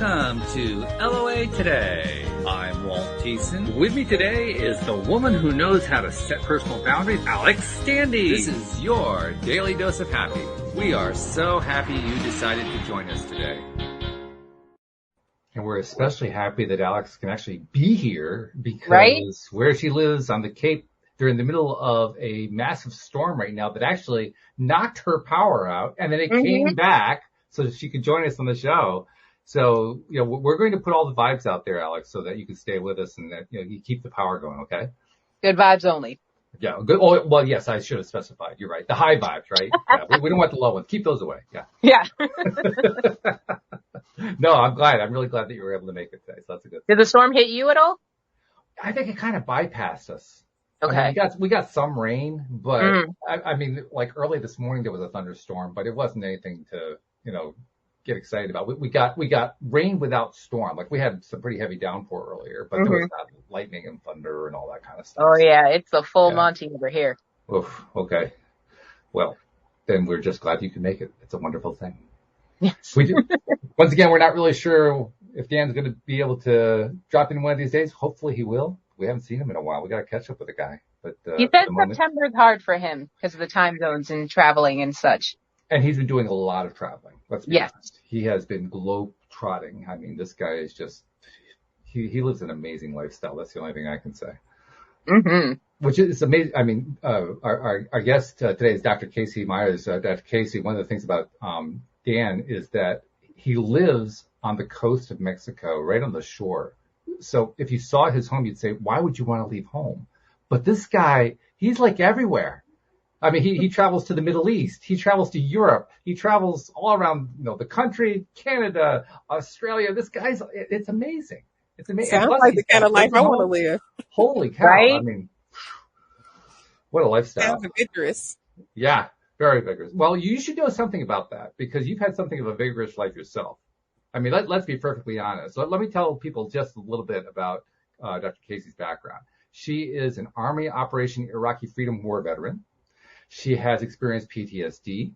Welcome to LOA Today. I'm Walt Thiessen. With me today is the woman who knows how to set personal boundaries, Alex Standy. This is your daily dose of happy. We are so happy you decided to join us today. And we're especially happy that Alex can actually be here because where she lives on the Cape, they're in the middle of a massive storm right now that actually knocked her power out, and then it came back so that she could join us on the show. So, we're going to put all the vibes out there, Alex, so that you can stay with us and that, you keep the power going, okay? Good vibes only. Yeah, good. Oh, well, yes, I should have specified. You're right. The high vibes, right? Yeah, we don't want the low ones. Keep those away. Yeah. Yeah. No, I'm glad. I'm really glad that you were able to make it today. So that's a good thing. Did the storm hit you at all? I think it kind of bypassed us. Okay. I mean, we got some rain, but I mean, like early this morning there was a thunderstorm, but it wasn't anything to, get excited about. We got rain without storm. Like we had some pretty heavy downpour earlier, but there was not lightning and thunder and all that kind of stuff. Oh yeah, it's a full Monty over here. Oof. Okay. Well, then we're just glad you can make it. It's a wonderful thing. Yes. We do. Once again, we're not really sure if Dan's going to be able to drop in one of these days. Hopefully he will. We haven't seen him in a while. We got to catch up with the guy. But he said September's hard for him because of the time zones and traveling and such. And he's been doing a lot of traveling. Let's be honest. He has been globe-trotting. I mean, this guy is just, he lives an amazing lifestyle. That's the only thing I can say. Mm-hmm. Which is amazing. I mean, our guest today is Dr. Kaci Myers. Dr. Kaci, one of the things about Dan is that he lives on the coast of Mexico, right on the shore. So if you saw his home, you'd say, why would you want to leave home? But this guy, he's like everywhere. I mean, he travels to the Middle East. He travels to Europe. He travels all around, the country, Canada, Australia. This guy's, it's amazing. It's amazing. Sounds like the kind of life I want to live. Holy cow. Right? I mean, what a lifestyle. Sounds vigorous. Yeah, very vigorous. Well, you should know something about that because you've had something of a vigorous life yourself. I mean, let's be perfectly honest. Let me tell people just a little bit about Dr. Kaci's background. She is an Army Operation Iraqi Freedom War veteran. She has experienced PTSD.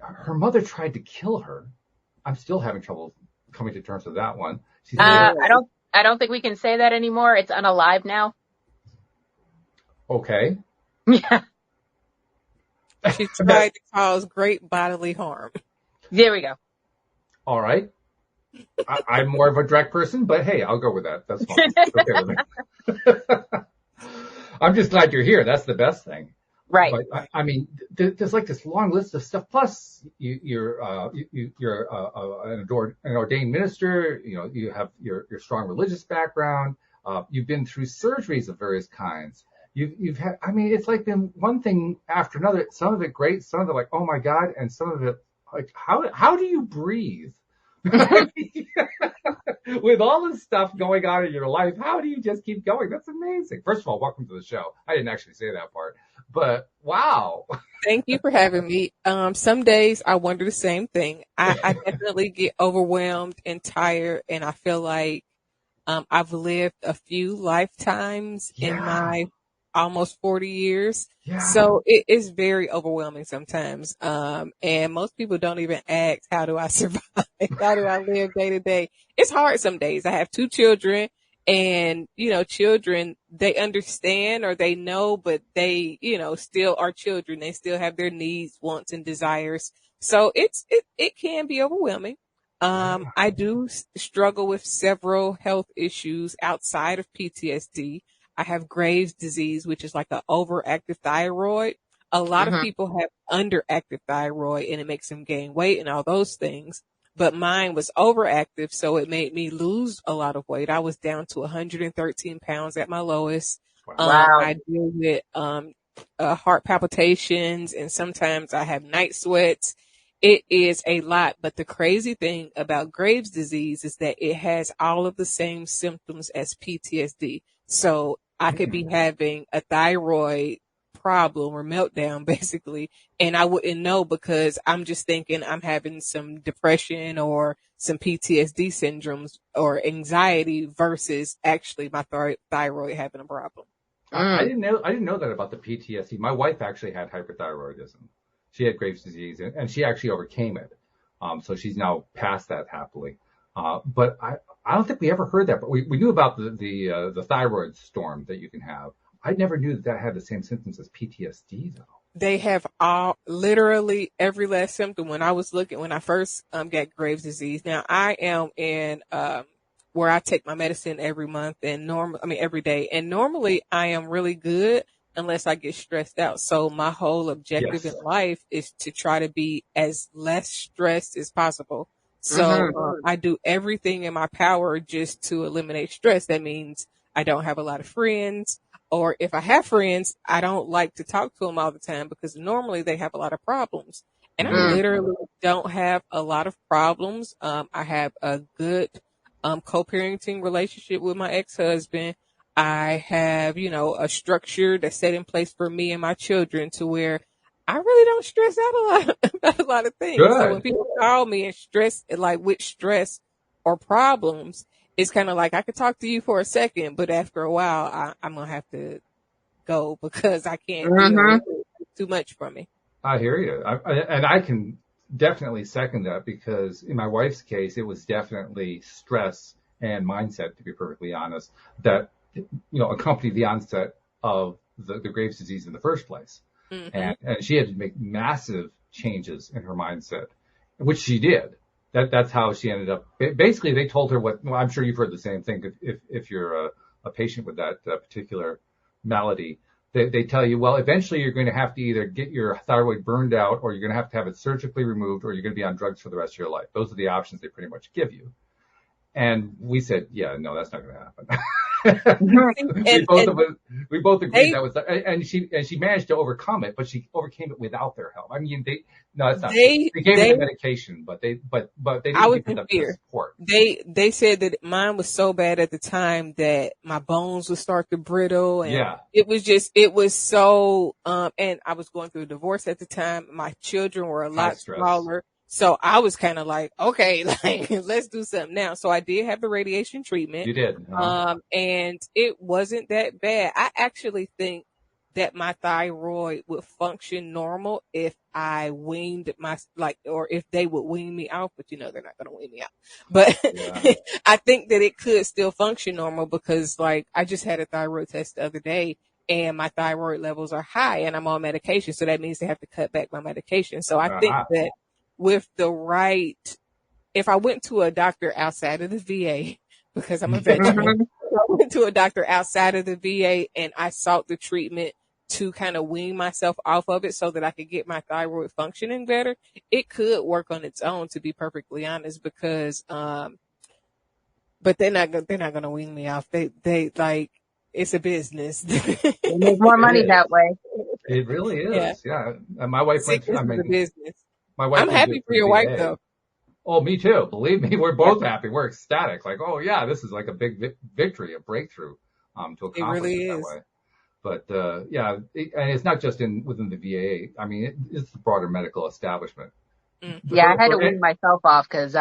Her mother tried to kill her. I'm still having trouble coming to terms with that one. I don't think we can say that anymore. It's unalive now. Okay. Yeah. She tried to cause great bodily harm. There we go. All right. I'm more of a direct person, but hey, I'll go with that. That's fine. Okay with me. I'm just glad you're here. That's the best thing. Right. But, I mean, there's like this long list of stuff. Plus, you're an ordained minister. You have your strong religious background. You've been through surgeries of various kinds. You've had. I mean, it's like been one thing after another. Some of it great. Some of it like, oh my God, and some of it like, how do you breathe? With all this stuff going on in your life, how do you just keep going? That's amazing. First of all, welcome to the show. I didn't actually say that part, but wow. Thank you for having me. Some days I wonder the same thing. I definitely get overwhelmed and tired, and I feel like I've lived a few lifetimes in my almost 40 years. Yeah. So it is very overwhelming sometimes. And most people don't even ask, how do I survive? How do I live day to day? It's hard some days. I have 2 children and, children, they understand or they know, but they, still are children. They still have their needs, wants and desires. So it can be overwhelming. I do struggle with several health issues outside of PTSD. I have Graves' disease, which is like an overactive thyroid. A lot of people have underactive thyroid and it makes them gain weight and all those things. But mine was overactive, so it made me lose a lot of weight. I was down to 113 pounds at my lowest. Wow. I deal with heart palpitations and sometimes I have night sweats. It is a lot. But the crazy thing about Graves' disease is that it has all of the same symptoms as PTSD. So I could be having a thyroid problem or meltdown basically, and I wouldn't know because I'm just thinking I'm having some depression or some PTSD syndromes or anxiety versus actually my thyroid having a problem. I didn't know that about the PTSD. My wife actually had hyperthyroidism. She had Graves' disease and she actually overcame it. So she's now past that happily. But I don't think we ever heard that, but we knew about the thyroid storm that you can have. I never knew that had the same symptoms as PTSD though. They have literally every last symptom. When I first got Graves' disease. Now I am in where I take my medicine every month and every day. And normally I am really good unless I get stressed out. So my whole objective in life is to try to be as less stressed as possible. So I do everything in my power just to eliminate stress. That means I don't have a lot of friends, or if I have friends, I don't like to talk to them all the time because normally they have a lot of problems. And I literally don't have a lot of problems. I have a good co-parenting relationship with my ex-husband. I have, a structure that's set in place for me and my children to where I really don't stress out a lot about a lot of things. Good. So when people call me and stress, like with stress or problems, it's kind of like I could talk to you for a second, but after a while, I'm going to have to go because I can't deal with it. It's too much for me. I hear you. And I can definitely second that because in my wife's case, it was definitely stress and mindset, to be perfectly honest, that, accompanied the onset of the Graves' disease in the first place. And she had to make massive changes in her mindset, which she did. That's how she ended up. Basically, they told her I'm sure you've heard the same thing if you're a patient with that particular malady. They tell you, well, eventually you're going to have to either get your thyroid burned out or you're going to have it surgically removed or you're going to be on drugs for the rest of your life. Those are the options they pretty much give you. And we said, yeah, no, that's not going to happen. we both agreed that was, and she managed to overcome it, but she overcame it without their help. I mean, that's not. They gave me the medication, but they didn't give them the support. They said that mine was so bad at the time that my bones would start to brittle, and it was so. And I was going through a divorce at the time. My children were a lot smaller. So I was kind of like, okay, let's do something now. So I did have the radiation treatment. You did. And it wasn't that bad. I actually think that my thyroid would function normal if I weaned or if they would wean me out, but they're not going to wean me out. But I think that it could still function normal because I just had a thyroid test the other day and my thyroid levels are high and I'm on medication. So that means they have to cut back my medication. So I think that with if I went to a doctor outside of the VA, because I'm a veteran, I went to a doctor outside of the VA and I sought the treatment to kind of wean myself off of it so that I could get my thyroid functioning better, it could work on its own, to be perfectly honest, because, but they're not going to wean me off. They it's a business. They make more money that way. It really is. Yeah. And my wife went to a business. I'm happy for your wife though. Oh, me too. Believe me, we're both happy. We're ecstatic. Oh yeah, this is like a big victory, a breakthrough, to accomplish it really it that is. way. But, and it's not just within the VA. I mean, it's the broader medical establishment. Yeah, I had to wean myself off because,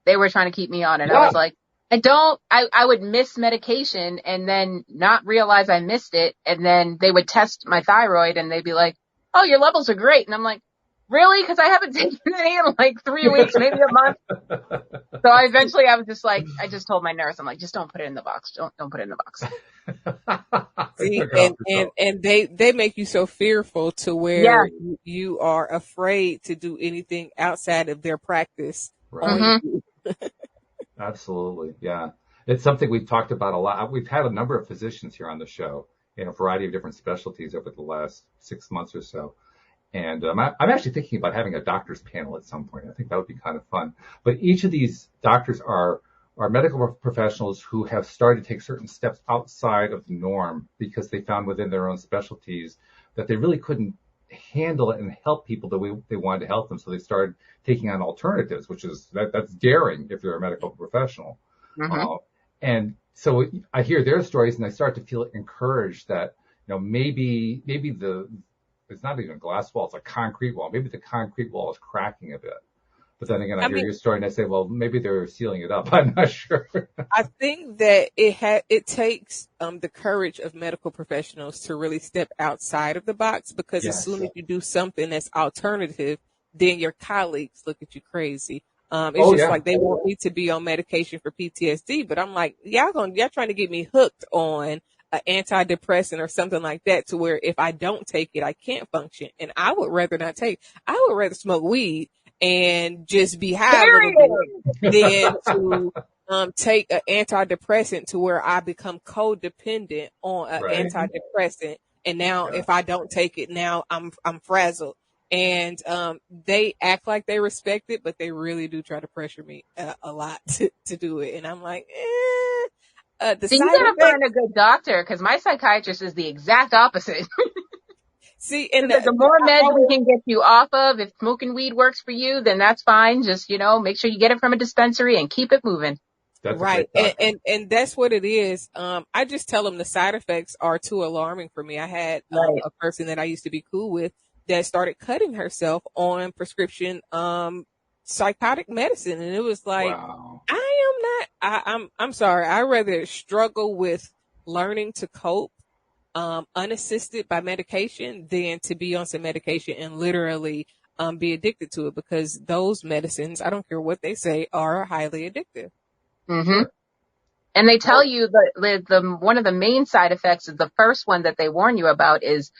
they were trying to keep me on it. I was like, I would miss medication and then not realize I missed it. And then they would test my thyroid and they'd be like, oh, your levels are great. And I'm like, really? Because I haven't taken any in 3 weeks, maybe a month. So I was just like, I just told my nurse, I'm like, just don't put it in the box. Don't put it in the box. See, and they make you so fearful to where you are afraid to do anything outside of their practice. Right. Absolutely. Yeah. It's something we've talked about a lot. We've had a number of physicians here on the show in a variety of different specialties over the last 6 months or so. And I'm actually thinking about having a doctor's panel at some point. I think that would be kind of fun. But each of these doctors are medical professionals who have started to take certain steps outside of the norm because they found within their own specialties that they really couldn't handle it and help people the way they wanted to help them. So they started taking on alternatives, which is that's daring if you're a medical professional. And so I hear their stories and I start to feel encouraged that, maybe it's not even a glass wall, it's a concrete wall. Maybe the concrete wall is cracking a bit. But then again, I hear your story and I say, well, maybe they're sealing it up. I'm not sure. I think that it takes the courage of medical professionals to really step outside of the box because as soon as you do something that's alternative, then your colleagues look at you crazy. It's just like they want me to be on medication for PTSD, but I'm like, y'all trying to get me hooked on an antidepressant or something like that to where if I don't take it, I can't function. And I would rather not take. I would rather smoke weed and just be high a little bit than to take an antidepressant to where I become codependent on an antidepressant. And now if I don't take it, now I'm frazzled. And they act like they respect it, but they really do try to pressure me a lot to do it. And I'm like, so you gotta find a good doctor, because my psychiatrist is the exact opposite. See, and the more meds we can get you off of, if smoking weed works for you, then that's fine. Just, make sure you get it from a dispensary and keep it moving. That's right. And that's what it is. I just tell them the side effects are too alarming for me. I had a person that I used to be cool with that started cutting herself on prescription psychotic medicine, and it was like, wow. I'm sorry. I rather struggle with learning to cope unassisted by medication than to be on some medication and literally be addicted to it, because those medicines, I don't care what they say, are highly addictive. Mm-hmm. And they tell you the one of the main side effects is the first one that they warn you about is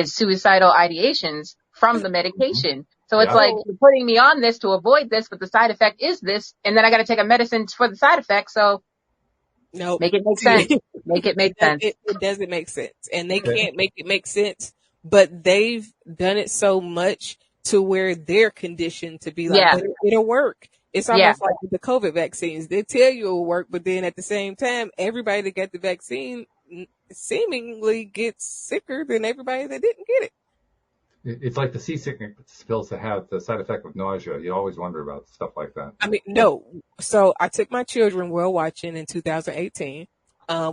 suicidal ideations from the medication. So it's like, you're putting me on this to avoid this, but the side effect is this, and then I got to take a medicine for the side effect. So no, make it make sense. Make it make sense. It doesn't make sense, and they can't make it make sense. But they've done it so much to where they're conditioned to be like, it'll work. It's almost like with the COVID vaccines. They tell you it'll work, but then at the same time, everybody that got the vaccine seemingly gets sicker than everybody that didn't get it. It's like the seasickness pills that have the side effect of nausea. You always wonder about stuff like that. I mean, no. So I took my children whale watching in 2018.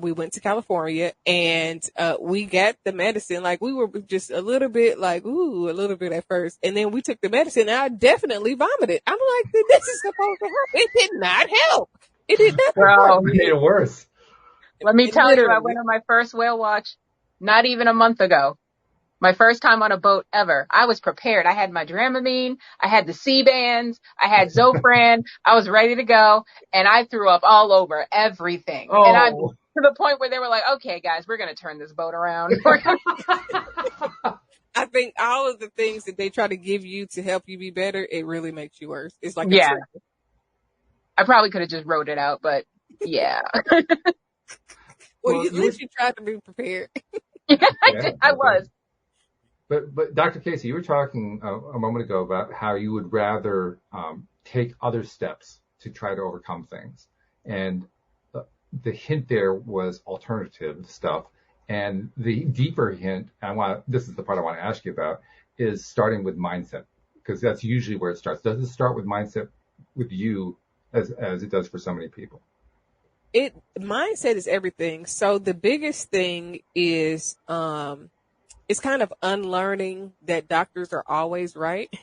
We went to California and we got the medicine. Like, we were just a little bit like, ooh, a little bit at first. And then we took the medicine and I definitely vomited. I'm like, this is supposed to help. It did not help. It did not help. It made it worse. Let me tell you, I went on my first whale watch not even a month ago. My first time on a boat ever. I was prepared. I had my Dramamine. I had the C-bands. I had Zofran. I was ready to go. And I threw up all over everything. Oh. And I'm to the point where they were like, okay, guys, we're going to turn this boat around. I think all of the things that they try to give you to help you be better, it really makes you worse. It's like, I probably could have just wrote it out, but yeah. Well, at least you tried to be prepared. I was. But Dr. Kaci, you were talking a moment ago about how you would rather take other steps to try to overcome things. And the hint there was alternative stuff. And the deeper hint, this is the part I want to ask you about, is starting with mindset, because that's usually where it starts. Does it start with mindset with you as it does for so many people? Mindset is everything. So the biggest thing is it's kind of unlearning that doctors are always right.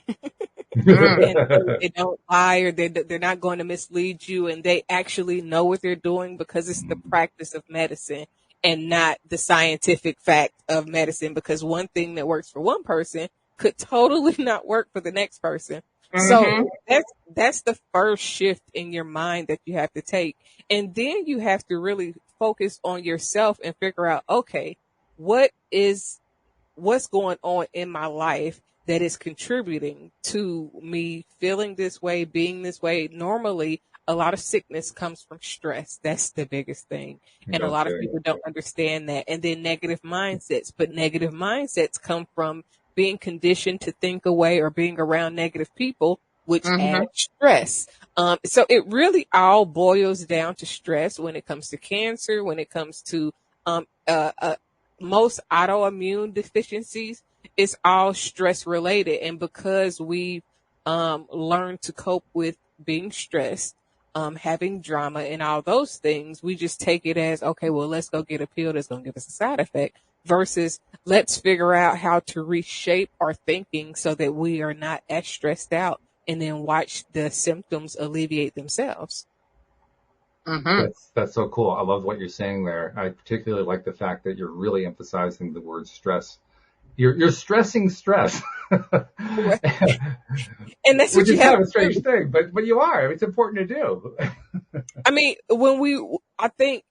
and they don't lie, or they're not going to mislead you, and they actually know what they're doing because it's the practice of medicine and not the scientific fact of medicine, because one thing that works for one person could totally not work for the next person. Mm-hmm. So that's the first shift in your mind that you have to take. And then you have to really focus on yourself and figure out, okay, what's going on in my life that is contributing to me feeling this way, being this way. Normally, a lot of sickness comes from stress. That's the biggest thing. And a lot of people don't understand that. And then negative mindsets. But negative mindsets come from being conditioned to think away or being around negative people, which adds stress. So it really all boils down to stress when it comes to cancer, when it comes to most autoimmune deficiencies. It's all stress related. And because we've learned to cope with being stressed, having drama and all those things, we just take it as, okay, well, let's go get a pill that's going to give us a side effect, versus let's figure out how to reshape our thinking so that we are not as stressed out, and then watch the symptoms alleviate themselves. Mm-hmm. That's so cool. I love what you're saying there. I particularly like the fact that you're really emphasizing the word stress. You're stressing stress. And that's which what you is have kind of a to strange do. thing, but you are. It's important to do. I mean, I think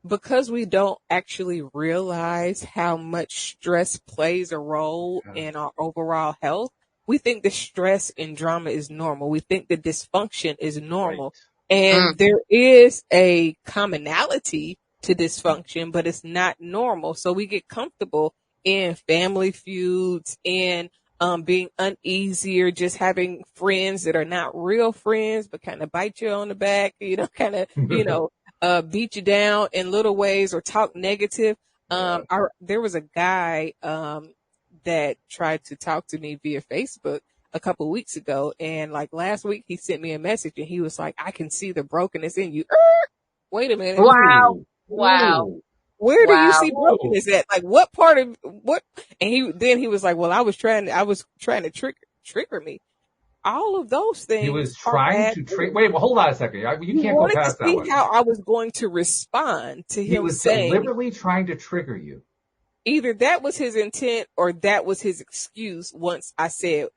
because we don't actually realize how much stress plays a role in our overall health, we think the stress and drama is normal. We think the dysfunction is Right. normal. And there is a commonality to dysfunction, but it's not normal. So we get comfortable in family feuds, in being uneasy, or just having friends that are not real friends, but kind of bite you on the back, kind of, beat you down in little ways or talk negative. There was a guy, that tried to talk to me via Facebook a couple weeks ago. And like last week, he sent me a message and he was like, I can see the brokenness in you. Wait a minute. Wow. Ooh. Wow. Ooh. Where do you Wow. see brokenness at? Like what part of what? And he was like, well, I was trying to trigger me. All of those things. He was trying to trigger. Wait, well, hold on a second. You can't go past that one. He wanted to see how I was going to respond to him. He was deliberately trying to trigger you. Either that was his intent or that was his excuse once I said,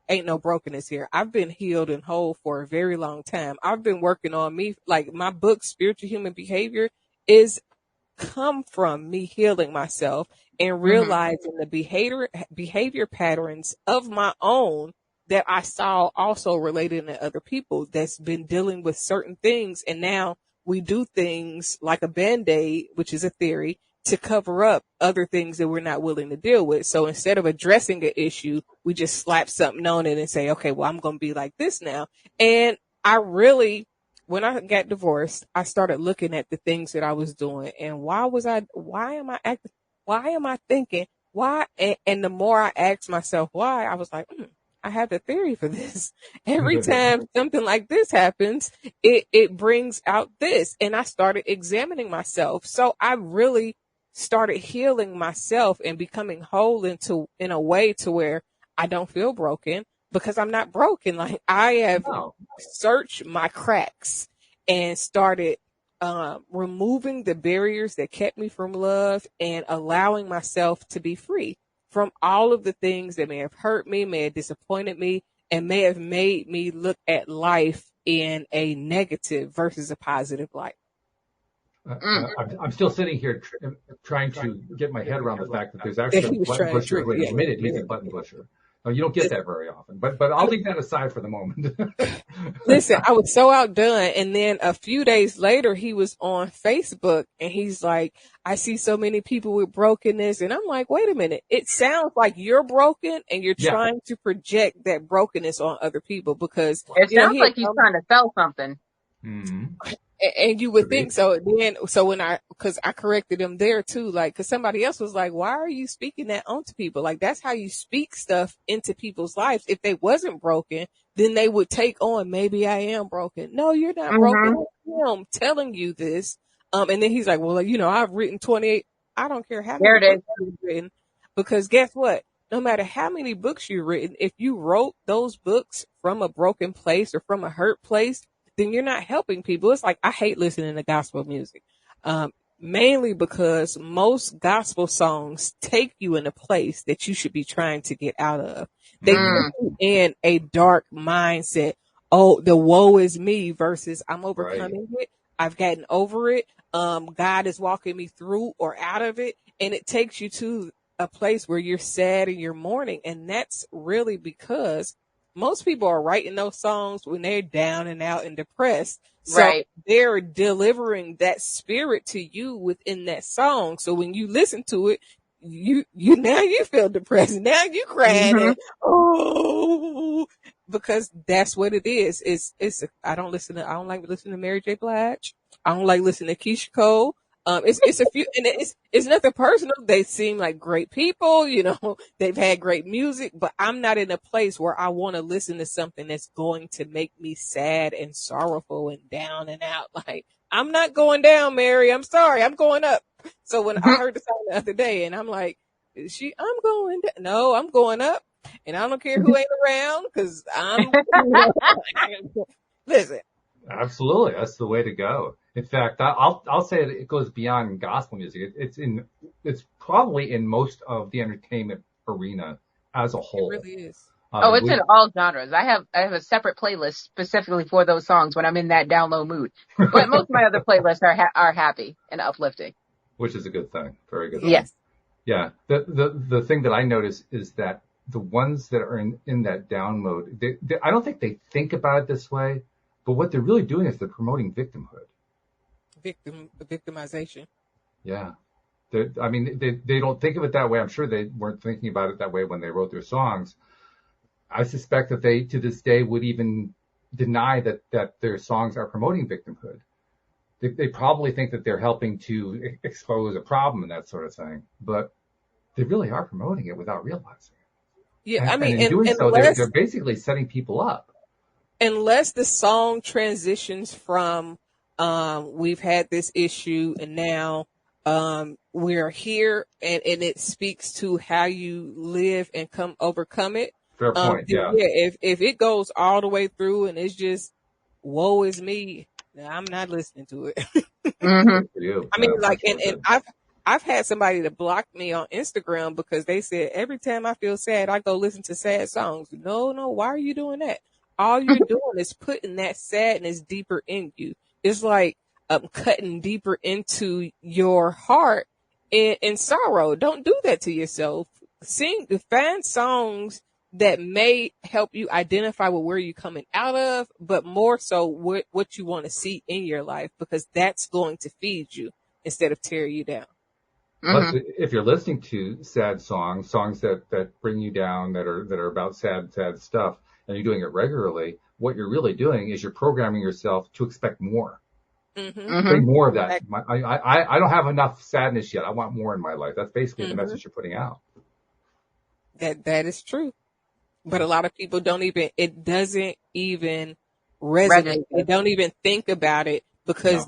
ain't no brokenness here. I've been healed and whole for a very long time. I've been working on me. Like my book, Spiritual Human Behavior, is come from me healing myself and realizing the behavior patterns of my own that I saw also related to other people that's been dealing with certain things. And now we do things like a Band-Aid, which is a theory, to cover up other things that we're not willing to deal with. So instead of addressing an issue, we just slap something on it and say, okay, well, I'm going to be like this now. And when I got divorced, I started looking at the things that I was doing and why am I thinking, why? And the more I asked myself why, I was like, I have a theory for this. Every time something like this happens, it brings out this. And I started examining myself. So I really started healing myself and becoming whole in a way to where I don't feel broken because I'm not broken. Like I have searched my cracks and started removing the barriers that kept me from love and allowing myself to be free from all of the things that may have hurt me, may have disappointed me, and may have made me look at life in a negative versus a positive light. I'm still sitting here trying to get my head around the fact that there's actually a button pusher who admitted he's a button pusher. No, you don't get that very often, but I'll leave that aside for the moment. Listen, I was so outdone. And then a few days later, he was on Facebook and he's like, I see so many people with brokenness. And I'm like, wait a minute. It sounds like you're broken and you're trying to project that brokenness on other people because it sounds like he's trying to sell something. Mm-hmm. And you would think so. Cause I corrected him there too, like, cause somebody else was like, why are you speaking that onto people? Like, that's how you speak stuff into people's lives. If they wasn't broken, then they would take on, maybe I am broken. No, you're not broken. I'm telling you this. And then he's like, well, I've written 28. I don't care how many books you've written, because guess what? No matter how many books you've written, if you wrote those books from a broken place or from a hurt place, then you're not helping people. It's like, I hate listening to gospel music, mainly because most gospel songs take you in a place that you should be trying to get out of. They put you in a dark mindset. Oh, the woe is me versus I'm overcoming it. I've gotten over it. God is walking me through or out of it. And it takes you to a place where you're sad and you're mourning. And that's really because most people are writing those songs when they're down and out and depressed. So they're delivering that spirit to you within that song. So when you listen to it, you now you feel depressed. Now you crying and, because that's what it is. I don't like listening to Mary J. Blige. I don't like listening to Keisha Cole. It's a few, and it's nothing personal. They seem like great people, they've had great music, but I'm not in a place where I want to listen to something that's going to make me sad and sorrowful and down and out. Like, I'm not going down, Mary. I'm sorry. I'm going up. So when I heard the song the other day and I'm like, I'm going down. No, I'm going up, and I don't care who ain't around because listen. Absolutely. That's the way to go. In fact, I'll say that it goes beyond gospel music. It's probably in most of the entertainment arena as a whole. It really is. Oh, it's in all genres. I have a separate playlist specifically for those songs when I'm in that down low mood. But most of my other playlists are happy and uplifting. Which is a good thing. Very good. Yes. Thing. Yeah. The thing that I notice is that the ones that are in that down mode, I don't think they think about it this way, but what they're really doing is they're promoting victimhood. Victimization. Yeah. They don't think of it that way. I'm sure they weren't thinking about it that way when they wrote their songs. I suspect that they, to this day, would even deny that their songs are promoting victimhood. They probably think that they're helping to expose a problem and that sort of thing, but they really are promoting it without realizing it. Yeah, and in doing so, they're basically setting people up. Unless the song transitions from we've had this issue and now we're here, and it speaks to how you live and overcome it. Fair point. Yeah. If it goes all the way through and it's just woe is me, I'm not listening to it. Mm-hmm. I mean, like, and I've had somebody to block me on Instagram because they said every time I feel sad, I go listen to sad songs. No, why are you doing that? All you're doing is putting that sadness deeper in you. It's like cutting deeper into your heart in sorrow. Don't do that to yourself. Find songs that may help you identify with where you're coming out of, but more so what you want to see in your life, because that's going to feed you instead of tear you down. Plus, if you're listening to sad songs that bring you down, that are about sad stuff, and you're doing it regularly, what you're really doing is you're programming yourself to expect more. Bring more of that. I don't have enough sadness yet. I want more in my life. That's basically the message you're putting out. That is true. But a lot of people it doesn't even resonate. They don't even think about it because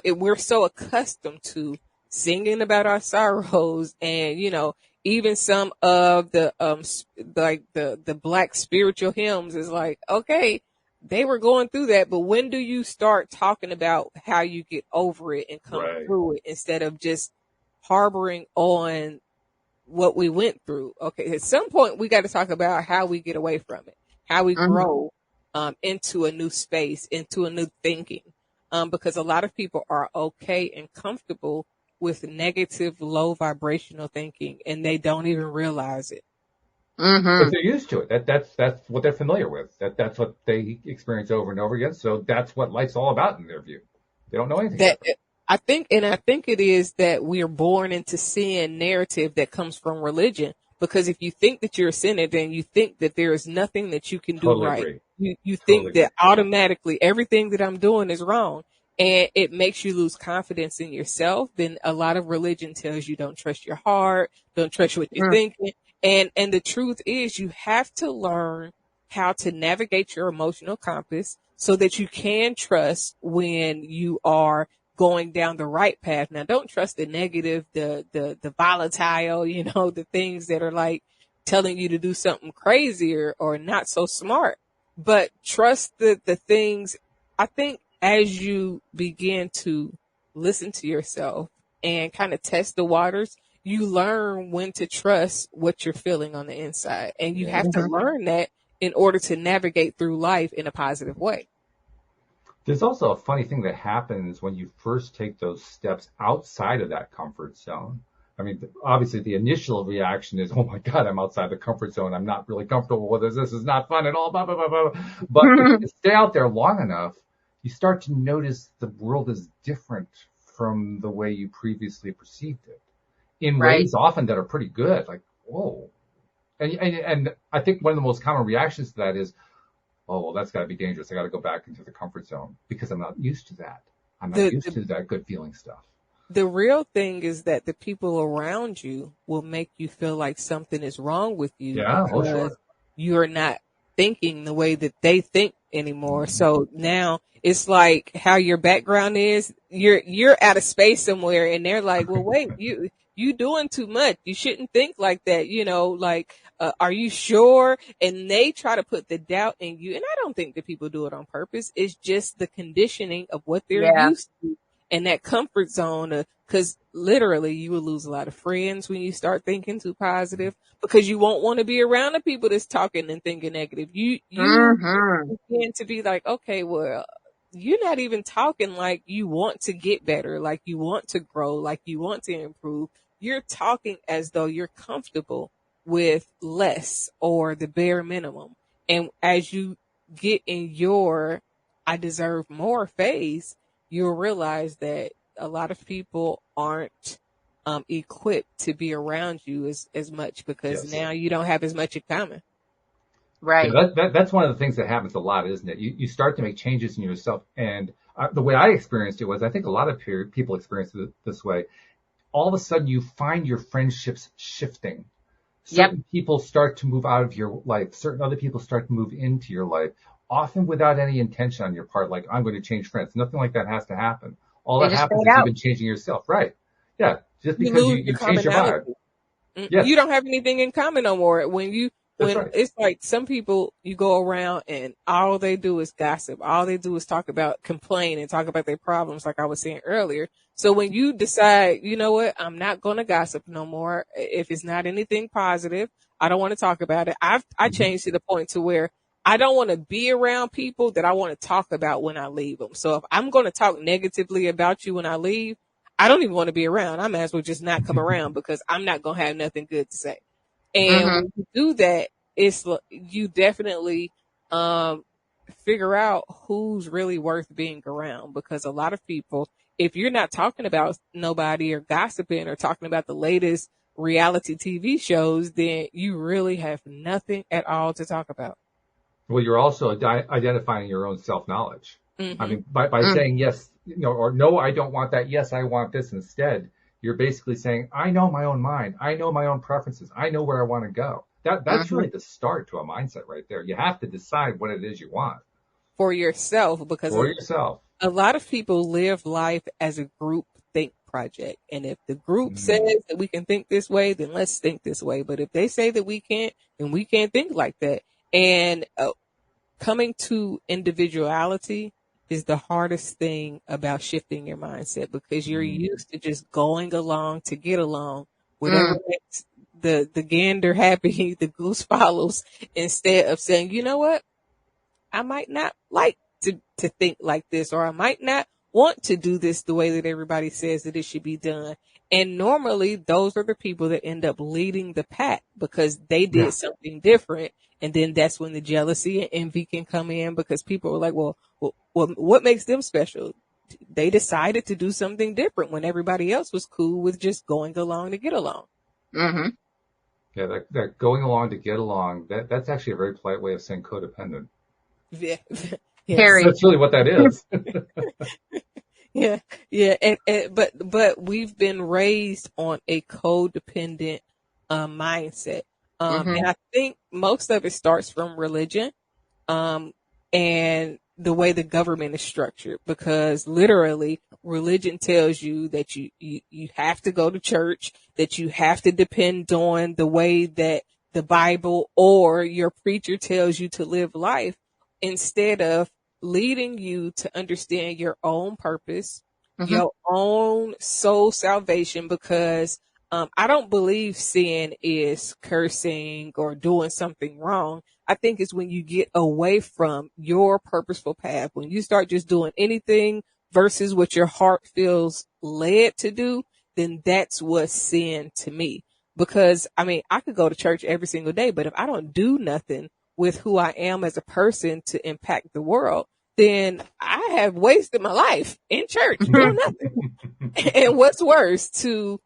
we're so accustomed to singing about our sorrows, and even some of the the Black spiritual hymns is like, okay, they were going through that, but when do you start talking about how you get over it and come through it instead of just harboring on what we went through? Okay, at some point we got to talk about how we get away from it, how we grow into a new space, into a new thinking, because a lot of people are okay and comfortable with negative, low vibrational thinking, and they don't even realize it. But they're used to it. That's what they're familiar with. That's what they experience over and over again. So that's what life's all about in their view. They don't know anything. I think it is that we are born into seeing narrative that comes from religion. Because if you think that you're a sinner, then you think that there is nothing that you can do right. You think that automatically everything that I'm doing is wrong. And it makes you lose confidence in yourself. Then a lot of religion tells you don't trust your heart, don't trust what you're thinking. And the truth is you have to learn how to navigate your emotional compass so that you can trust when you are going down the right path. Now, don't trust the negative, the volatile, the things that are like telling you to do something crazy or not so smart, but trust the things. I think as you begin to listen to yourself and kind of test the waters, you learn when to trust what you're feeling on the inside. And you have to learn that in order to navigate through life in a positive way. There's also a funny thing that happens when you first take those steps outside of that comfort zone. I mean, obviously the initial reaction is, oh my God, I'm outside the comfort zone. I'm not really comfortable with this. This is not fun at all, blah, blah, blah, blah. But if you stay out there long enough, you start to notice the world is different from the way you previously perceived it in ways often that are pretty good. Like, whoa. And I think one of the most common reactions to that is, oh, well, that's got to be dangerous. I got to go back into the comfort zone because I'm not used to that. I'm not used to that good feeling stuff. The real thing is that the people around you will make you feel like something is wrong with you because you're not thinking the way that they think anymore. So now it's like how your background is. You're out of space somewhere, and they're like, "Well, wait, you doing too much. You shouldn't think like that." Are you sure? And they try to put the doubt in you. And I don't think that people do it on purpose. It's just the conditioning of what they're used to. And that comfort zone, because literally you will lose a lot of friends when you start thinking too positive, because you won't want to be around the people that's talking and thinking negative. You begin to be like, okay, well, you're not even talking like you want to get better, like you want to grow, like you want to improve. You're talking as though you're comfortable with less or the bare minimum. And as you get in your I deserve more phase, you'll realize that a lot of people aren't equipped to be around you as much, because now you don't have as much in common. Right. Yeah, that's one of the things that happens a lot, isn't it? You start to make changes in yourself. And the way I experienced it was, I think a lot of people experience it this way. All of a sudden you find your friendships shifting. Certain people start to move out of your life. Certain other people start to move into your life, often without any intention on your part, like, I'm going to change friends. Nothing like that has to happen. All that happens is you've been changing yourself. Right. Yeah. Just because you change your vibe. Yes. You don't have anything in common no more. It's like some people, you go around and all they do is gossip. All they do is complain and talk about their problems, like I was saying earlier. So when you decide, you know what, I'm not going to gossip no more. If it's not anything positive, I don't want to talk about it. I changed to the point to where I don't want to be around people that I want to talk about when I leave them. So if I'm going to talk negatively about you when I leave, I don't even want to be around. I might as well just not come around, because I'm not going to have nothing good to say. And when you do that, you definitely figure out who's really worth being around, because a lot of people, if you're not talking about nobody or gossiping or talking about the latest reality TV shows, then you really have nothing at all to talk about. Well, you're also identifying your own self-knowledge. I mean, by saying yes, or no, I don't want that. Yes, I want this instead. You're basically saying, I know my own mind. I know my own preferences. I know where I want to go. That's really the start to a mindset right there. You have to decide what it is you want. For yourself, because a lot of people live life as a group think project. And if the group says that we can think this way, then let's think this way. But if they say that we can't, then we can't think like that. And coming to individuality is the hardest thing about shifting your mindset, because you're used to just going along to get along. Whatever makes the gander happy, the goose follows, instead of saying, you know what, I might not like to think like this, or I might not want to do this the way that everybody says that it should be done. And normally those are the people that end up leading the pack, because they did something different. And then that's when the jealousy and envy can come in, because people are like, well, what makes them special? They decided to do something different when everybody else was cool with just going along to get along. Mm-hmm. Yeah, that going along to get along, that's actually a very polite way of saying codependent. Yeah. That's really what that is. Yeah. But we've been raised on a codependent mindset. And I think most of it starts from religion, and the way the government is structured, because literally religion tells you that you have to go to church, that you have to depend on the way that the Bible or your preacher tells you to live life, instead of leading you to understand your own purpose, your own soul salvation, because I don't believe sin is cursing or doing something wrong. I think it's when you get away from your purposeful path, when you start just doing anything versus what your heart feels led to do, then that's what's sin to me. Because, I mean, I could go to church every single day, but if I don't do nothing with who I am as a person to impact the world, then I have wasted my life in church doing nothing. And what's worse, to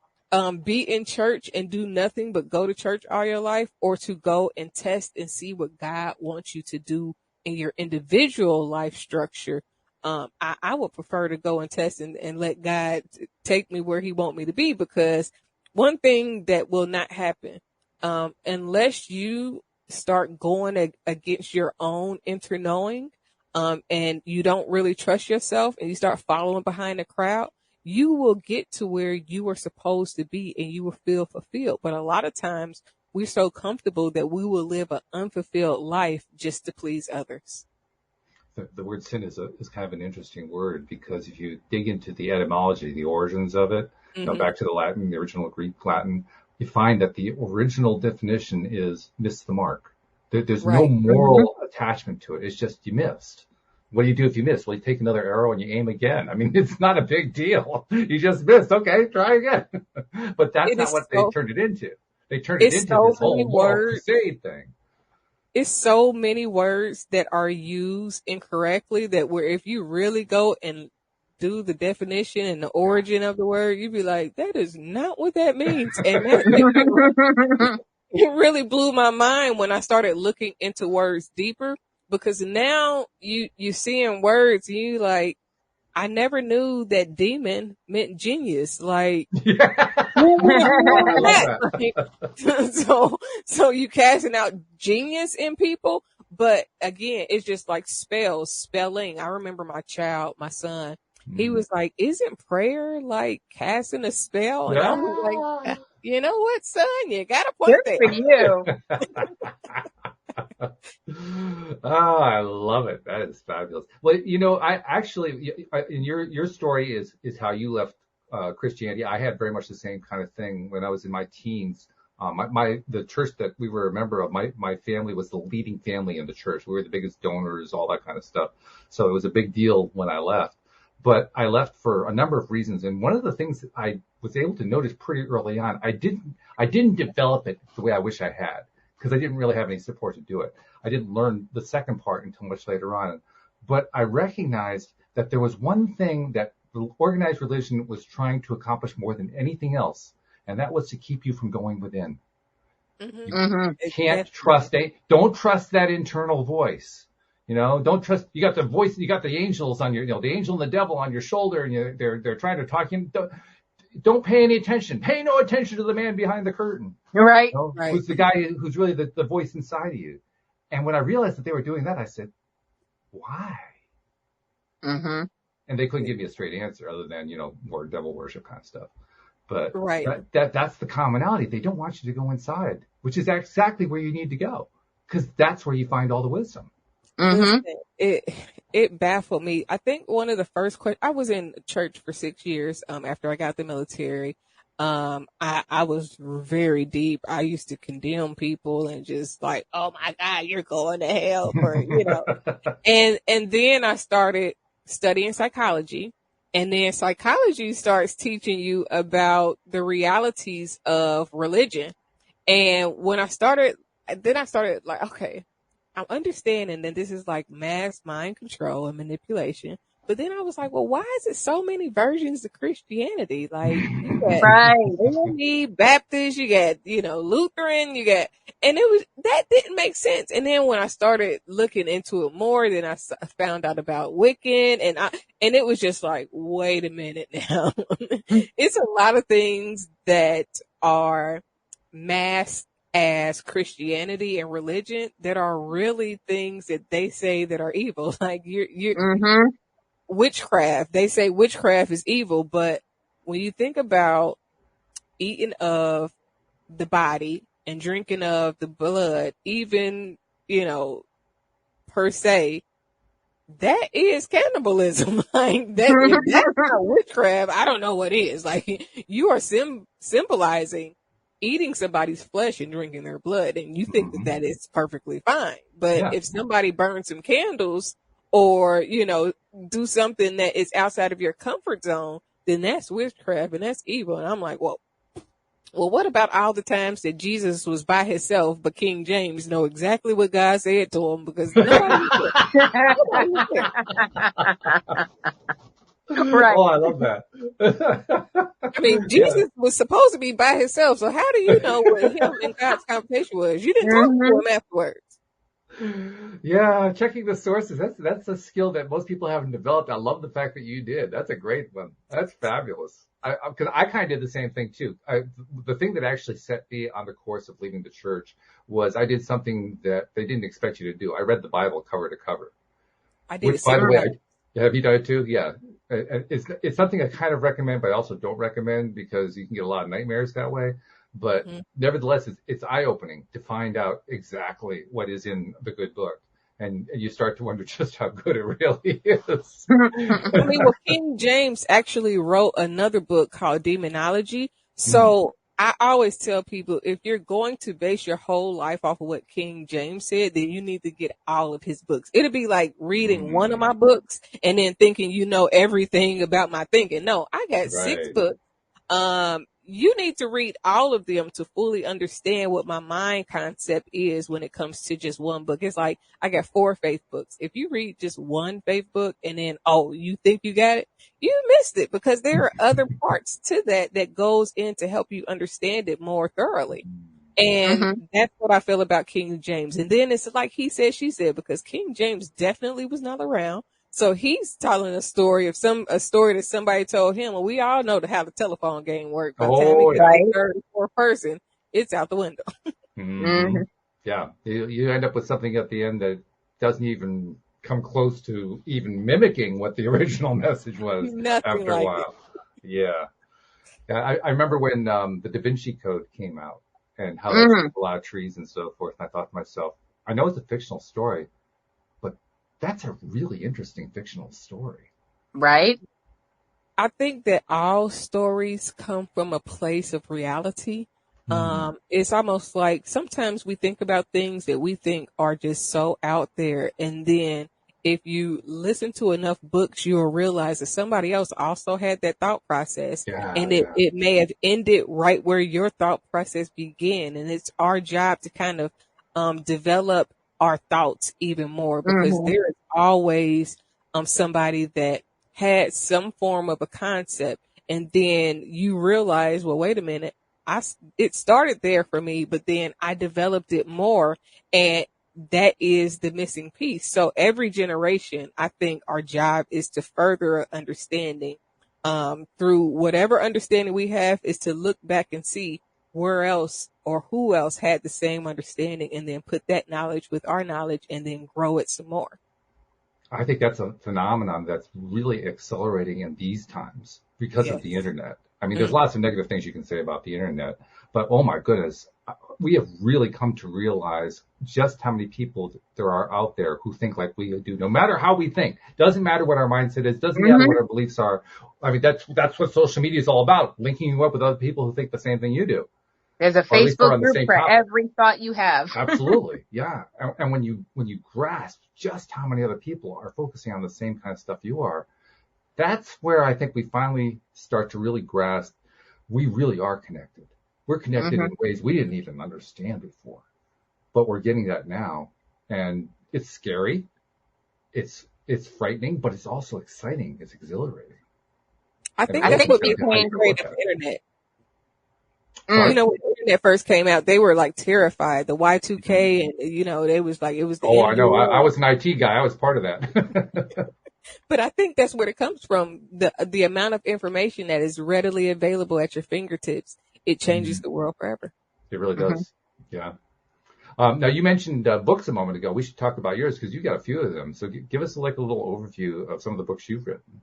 be in church and do nothing but go to church all your life, or to go and test and see what God wants you to do in your individual life structure. I would prefer to go and test and let God take me where he wants me to be, because one thing that will not happen, unless you start going against your own inner knowing, and you don't really trust yourself, and you start following behind the crowd, you will get to where you are supposed to be and you will feel fulfilled. But a lot of times we're so comfortable that we will live an unfulfilled life just to please others. the word sin is kind of an interesting word, because if you dig into the etymology, the origins of it, back to the Latin, the original Greek Latin, you find that the original definition is miss the mark. There's no moral attachment to it. It's just you missed. What do you do if you miss? Well, you take another arrow and you aim again. I mean, it's not a big deal. You just missed. Okay, try again. But that's not what they turned it into. They turned it into this whole moral crusade thing. It's so many words that are used incorrectly that where if you really go and do the definition and the origin of the word, you'd be like, that is not what that means. And it really blew my mind when I started looking into words deeper, because now you seeing words and you like, I never knew that demon meant genius. Like, so you casting out genius in people. But again, it's just like spelling. I remember my son, he was like, isn't prayer like casting a spell? And I was like, you know what, son, you got a point there. Good for you. Oh, I love it. That is fabulous. Well, I actually, in your story is how you left Christianity. I had very much the same kind of thing when I was in my teens. The church that we were a member of, my family was the leading family in the church. We were the biggest donors, all that kind of stuff. So it was a big deal when I left. But I left for a number of reasons. And one of the things that I was able to notice pretty early on, I didn't develop it the way I wish I had, because I didn't really have any support to do it. I didn't learn the second part until much later on. But I recognized that there was one thing that the organized religion was trying to accomplish more than anything else, and that was to keep you from going within. You can't trust don't trust that internal voice. Don't trust. You got the voice, you got the angels on your, the angel and the devil on your shoulder, and they're trying to talk you. Don't pay any attention. Pay no attention to the man behind the curtain. Right. Who's the guy who's really the voice inside of you. And when I realized that they were doing that, I said, why? And they couldn't give me a straight answer other than, more devil worship kind of stuff. But that's the commonality. They don't want you to go inside, which is exactly where you need to go, because that's where you find all the wisdom. It baffled me. I think one of the first questions, I was in church for 6 years after I got the military. I was very deep. I used to condemn people and just like, oh my God, you're going to hell for, and then I started studying psychology, and then psychology starts teaching you about the realities of religion. And when I started like, okay, I'm understanding that this is like mass mind control and manipulation. But then I was like, well, why is it so many versions of Christianity? Like, you got Baptist, you got, Lutheran, and that didn't make sense. And then when I started looking into it more, then I found out about Wiccan, and it was just like, wait a minute now. It's a lot of things that are masked as Christianity and religion that are really things that they say that are evil. Like witchcraft. They say witchcraft is evil, but when you think about eating of the body and drinking of the blood, even, per se, that is cannibalism. Like that's not witchcraft. I don't know what is. Like, you are symbolizing eating somebody's flesh and drinking their blood, and you think that is perfectly fine. But if somebody burns some candles or, do something that is outside of your comfort zone, then that's witchcraft and that's evil. And I'm like, well, what about all the times that Jesus was by himself, but King James know exactly what God said to him, because nobody Right. Oh, I love that. I mean, Jesus was supposed to be by himself, so how do you know what him and God's conversation was? You didn't talk to him afterwards. Yeah, checking the sources. That's a skill that most people haven't developed. I love the fact that you did. That's a great one. That's fabulous. Because I kind of did the same thing too. The thing that actually set me on the course of leaving the church was I did something that they didn't expect you to do. I read the Bible cover to cover. I did. Which, by the way, have you done it too? Yeah. It's something I kind of recommend, but I also don't recommend, because you can get a lot of nightmares that way. But nevertheless, it's eye-opening to find out exactly what is in the good book. and you start to wonder just how good it really is. I mean, well, King James actually wrote another book called Demonology. So I always tell people, if you're going to base your whole life off of what King James said, then you need to get all of his books. It'll be like reading one of my books and then thinking you know everything about my thinking. No, I got 6 books. You need to read all of them to fully understand what my mind concept is when it comes to just one book. It's like, I got 4 faith books. If you read just one faith book and then, oh, you think you got it, you missed it, because there are other parts to that goes in to help you understand it more thoroughly. And that's what I feel about King James. And then it's like he said, she said, because King James definitely was not around. So he's telling a story of a story that somebody told him. And we all know how the telephone game works. By the time he gets the third or fourth person, it's out the window. Yeah. You end up with something at the end that doesn't even come close to even mimicking what the original message was. Nothing after like a while. Yeah. I remember when the Da Vinci Code came out and how they took a lot of trees and so forth. And I thought to myself, I know it's a fictional story, but that's a really interesting fictional story. Right? I think that all stories come from a place of reality. It's almost like sometimes we think about things that we think are just so out there. And then if you listen to enough books, you'll realize that somebody else also had that thought process. It may have ended right where your thought process began. And it's our job to kind of develop our thoughts even more, because there is always somebody that had some form of a concept, and then you realize, well, wait a minute, it started there for me, but then I developed it more, and that is the missing piece. So every generation, I think our job is to further understanding through whatever understanding we have, is to look back and see where else or who else had the same understanding, and then put that knowledge with our knowledge and then grow it some more. I think that's a phenomenon that's really accelerating in these times because of the internet. I mean, there's lots of negative things you can say about the internet, but oh my goodness, we have really come to realize just how many people there are out there who think like we do, no matter how we think. Doesn't matter what our mindset is, doesn't matter what our beliefs are. I mean, that's what social media is all about, linking you up with other people who think the same thing you do. There's a Facebook group for every thought you have. Absolutely. Yeah. And when you grasp just how many other people are focusing on the same kind of stuff you are, that's where I think we finally start to really grasp we really are connected. We're connected in ways we didn't even understand before, but we're getting that now. And it's scary. It's frightening, but it's also exciting. It's exhilarating. I think that's what became great of the internet. You know, when the internet first came out, they were like terrified. The Y2K, and you know, they was like, it was the end I know. I was an IT guy. I was part of that. But I think that's where it comes from. The amount of information that is readily available at your fingertips, it changes the world forever. It really does. Yeah. Now you mentioned books a moment ago. We should talk about yours because you got a few of them. So give us like a little overview of some of the books you've written.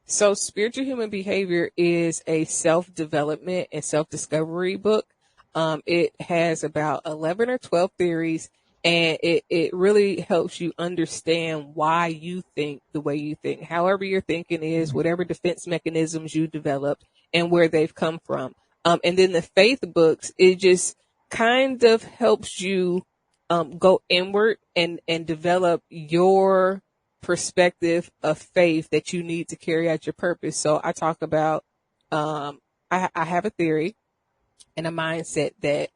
So Spiritual Human Behavior is a self-development and self-discovery book. It has about 11 or 12 theories, and it really helps you understand why you think the way you think, however your thinking is, whatever defense mechanisms you developed and where they've come from. And then the faith books, it just kind of helps you go inward and develop your perspective of faith that you need to carry out your purpose. So I talk about, I have a theory and a mindset that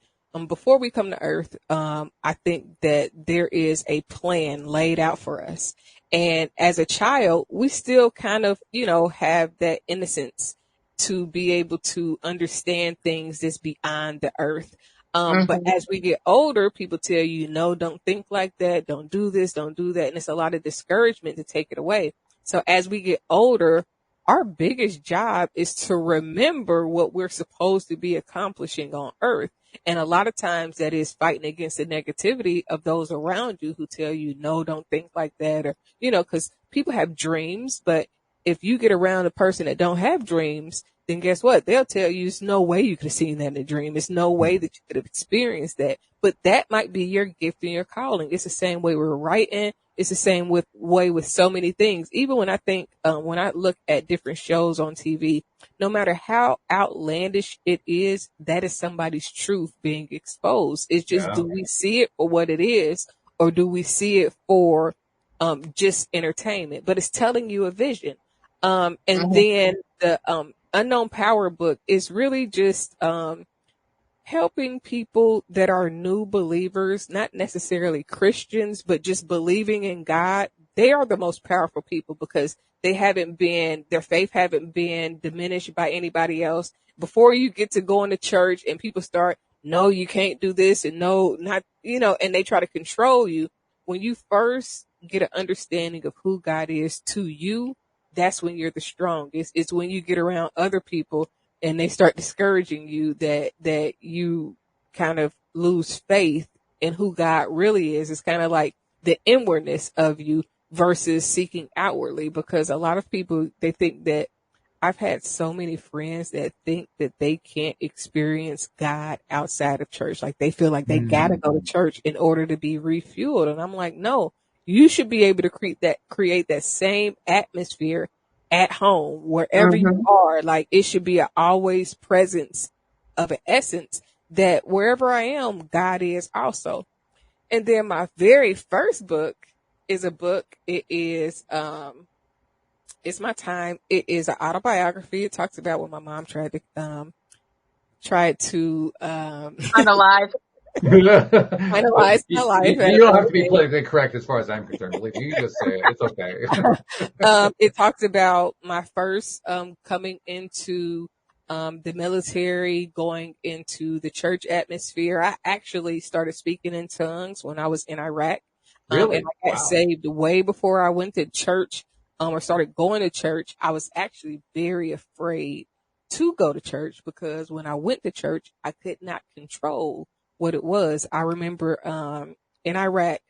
before we come to earth, I think that there is a plan laid out for us. And as a child, we still kind of, you know, have that innocence to be able to understand things that's beyond the earth. But as we get older, people tell you, no, don't think like that. Don't do this, don't do that. And it's a lot of discouragement to take it away. So as we get older, our biggest job is to remember what we're supposed to be accomplishing on earth. And a lot of times that is fighting against the negativity of those around you who tell you, no, don't think like that. Or, you know, because people have dreams, but if you get around a person that don't have dreams, then guess what? They'll tell you it's no way you could have seen that in a dream. It's no way that you could have experienced that. But that might be your gift and your calling. It's the same way we're writing. It's the same way with so many things. Even when I think, when I look at different shows on TV, no matter how outlandish it is, that is somebody's truth being exposed. It's just, do we see it for what it is, or do we see it for just entertainment? But it's telling you a vision. And then the Unknown Power book is really just helping people that are new believers, not necessarily Christians, but just believing in God. They are the most powerful people because their faith haven't been diminished by anybody else. Before you get to going to church and people start, no, you can't do this, and no, not, and they try to control you. When you first get an understanding of who God is to you, that's when you're the strongest. It's when you get around other people and they start discouraging you that you kind of lose faith in who God really is. It's kind of like the inwardness of you versus seeking outwardly, because a lot of people, they think that, I've had so many friends that think that they can't experience God outside of church. Like they feel like they gotta go to church in order to be refueled. And I'm like, no, you should be able to create that same atmosphere at home, wherever you are. Like it should be an always presence of an essence that wherever I am, God is also. And then my very first book is a book. It is, It's My Time. It is an autobiography. It talks about when my mom tried to Unalive. finalize my life. You don't have to be politically correct as far as I'm concerned. Believe me, you can just say it. It's okay. It talks about my first coming into the military, going into the church atmosphere. I actually started speaking in tongues when I was in Iraq. Really? And I got saved way before I went to church. Or started going to church. I was actually very afraid to go to church because when I went to church, I could not control what it was. I remember in Iraq,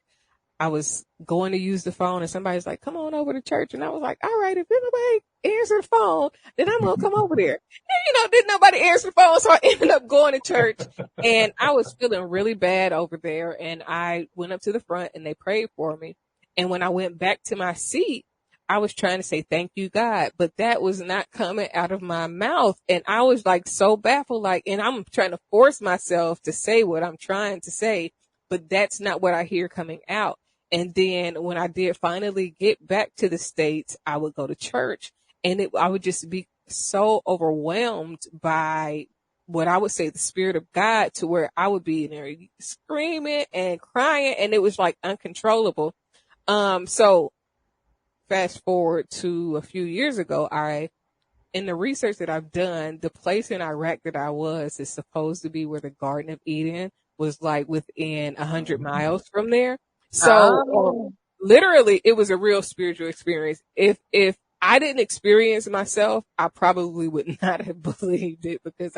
I was going to use the phone and somebody's like, come on over to church. And I was like, all right, if nobody answer the phone, then I'm going to come over there. And, didn't nobody answer the phone. So I ended up going to church and I was feeling really bad over there. And I went up to the front and they prayed for me. And when I went back to my seat, I was trying to say, thank you, God, but that was not coming out of my mouth. And I was like so baffled, and I'm trying to force myself to say what I'm trying to say, but that's not what I hear coming out. And then when I did finally get back to the States, I would go to church and I would just be so overwhelmed by what I would say the Spirit of God, to where I would be in there screaming and crying, and it was like uncontrollable. So fast forward to a few years ago, in the research that I've done, the place in Iraq that I was is supposed to be where the Garden of Eden was, like within 100 miles from there. So literally it was a real spiritual experience. If I didn't experience it myself, I probably would not have believed it, because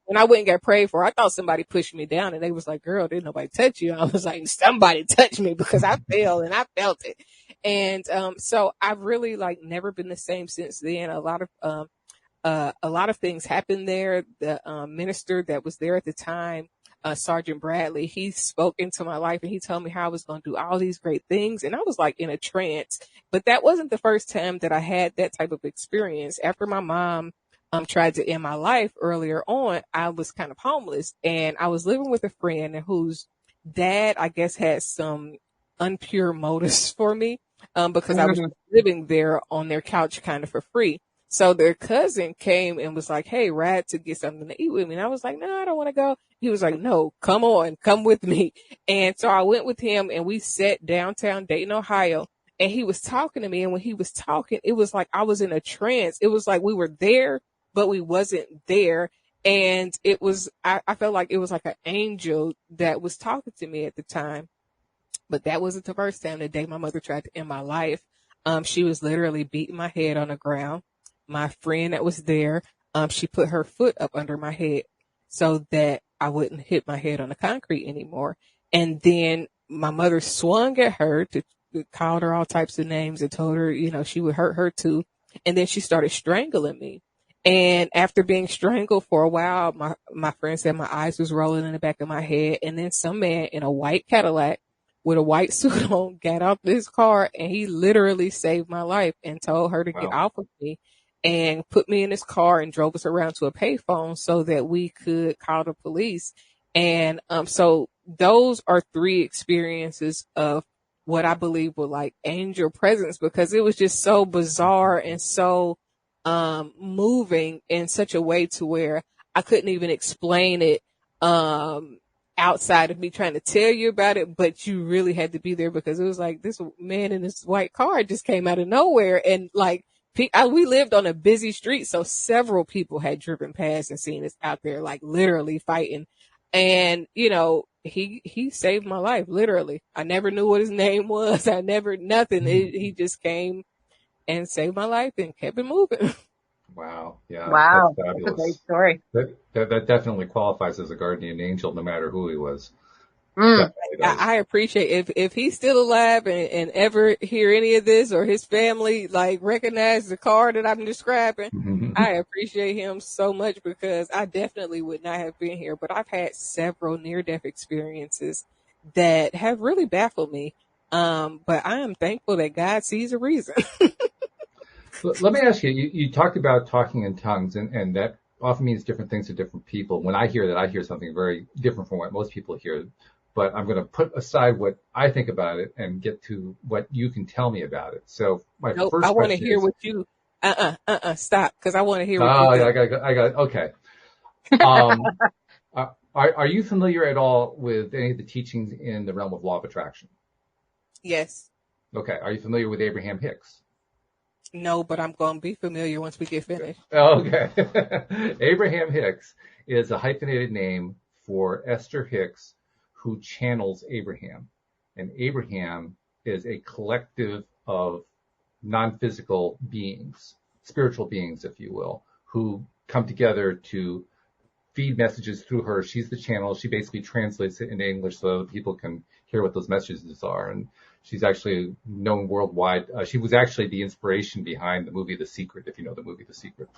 when I went and got prayed for, I thought somebody pushed me down and they was like, girl, didn't nobody touch you? I was like, somebody touched me, because I fell and I felt it. And, so I've really never been the same since then. A lot of things happened there. The, minister that was there at the time, Sergeant Bradley, he spoke into my life and he told me how I was going to do all these great things. And I was in a trance, but that wasn't the first time that I had that type of experience. After my mom, tried to end my life earlier on, I was kind of homeless and I was living with a friend whose dad, I guess, had some unpure motives for me. Because I was living there on their couch kind of for free. So their cousin came and was like, hey, ride to get something to eat with me. And I was like, no, I don't want to go. He was like, no, come on, come with me. And so I went with him and we sat downtown Dayton, Ohio, and he was talking to me. And when he was talking, it was like I was in a trance. It was like we were there, but we wasn't there. And it was, I felt like it was like an angel that was talking to me at the time. But that wasn't the first time. The day my mother tried to end my life, she was literally beating my head on the ground. My friend that was there, she put her foot up under my head so that I wouldn't hit my head on the concrete anymore. And then my mother swung at her, called her all types of names and told her, she would hurt her too. And then she started strangling me. And after being strangled for a while, my friend said my eyes was rolling in the back of my head. And then some man in a white Cadillac with a white suit on got out this car, and he literally saved my life and told her to get off of me and put me in his car and drove us around to a payphone so that we could call the police. And so those are 3 experiences of what I believe were like angel presence, because it was just so bizarre and so moving in such a way to where I couldn't even explain it outside of me trying to tell you about it, but you really had to be there, because it was like this man in this white car just came out of nowhere, and like we lived on a busy street, so several people had driven past and seen us out there like literally fighting. And you know, he saved my life, literally. I never knew what his name was. I never nothing. He just came and saved my life and kept it moving. Wow. Yeah. Wow. That's fabulous. That's a great story. That definitely qualifies as a guardian angel, no matter who he was. I appreciate if he's still alive and ever hear any of this, or his family like recognize the car that I'm describing. I appreciate him so much, because I definitely would not have been here. But I've had several near-death experiences that have really baffled me. But I am thankful that God sees a reason. Let me ask you, you talked about talking in tongues, and that often means different things to different people. When I hear that, I hear something very different from what most people hear. But I'm going to put aside what I think about it and get to what you can tell me about it. So my first question I want to hear what you, stop, because I want to hear what you think. I got okay. Are you familiar at all with any of the teachings in the realm of law of attraction? Yes. Okay. Are you familiar with Abraham Hicks? No, but I'm going to be familiar once we get finished. Okay. Abraham Hicks is a hyphenated name for Esther Hicks, who channels Abraham. And Abraham is a collective of non-physical beings, spiritual beings, if you will, who come together to feed messages through her. She's the channel. She basically translates it into English so people can hear what those messages are. And she's actually known worldwide. She was actually the inspiration behind the movie The Secret, if you know the movie The Secret.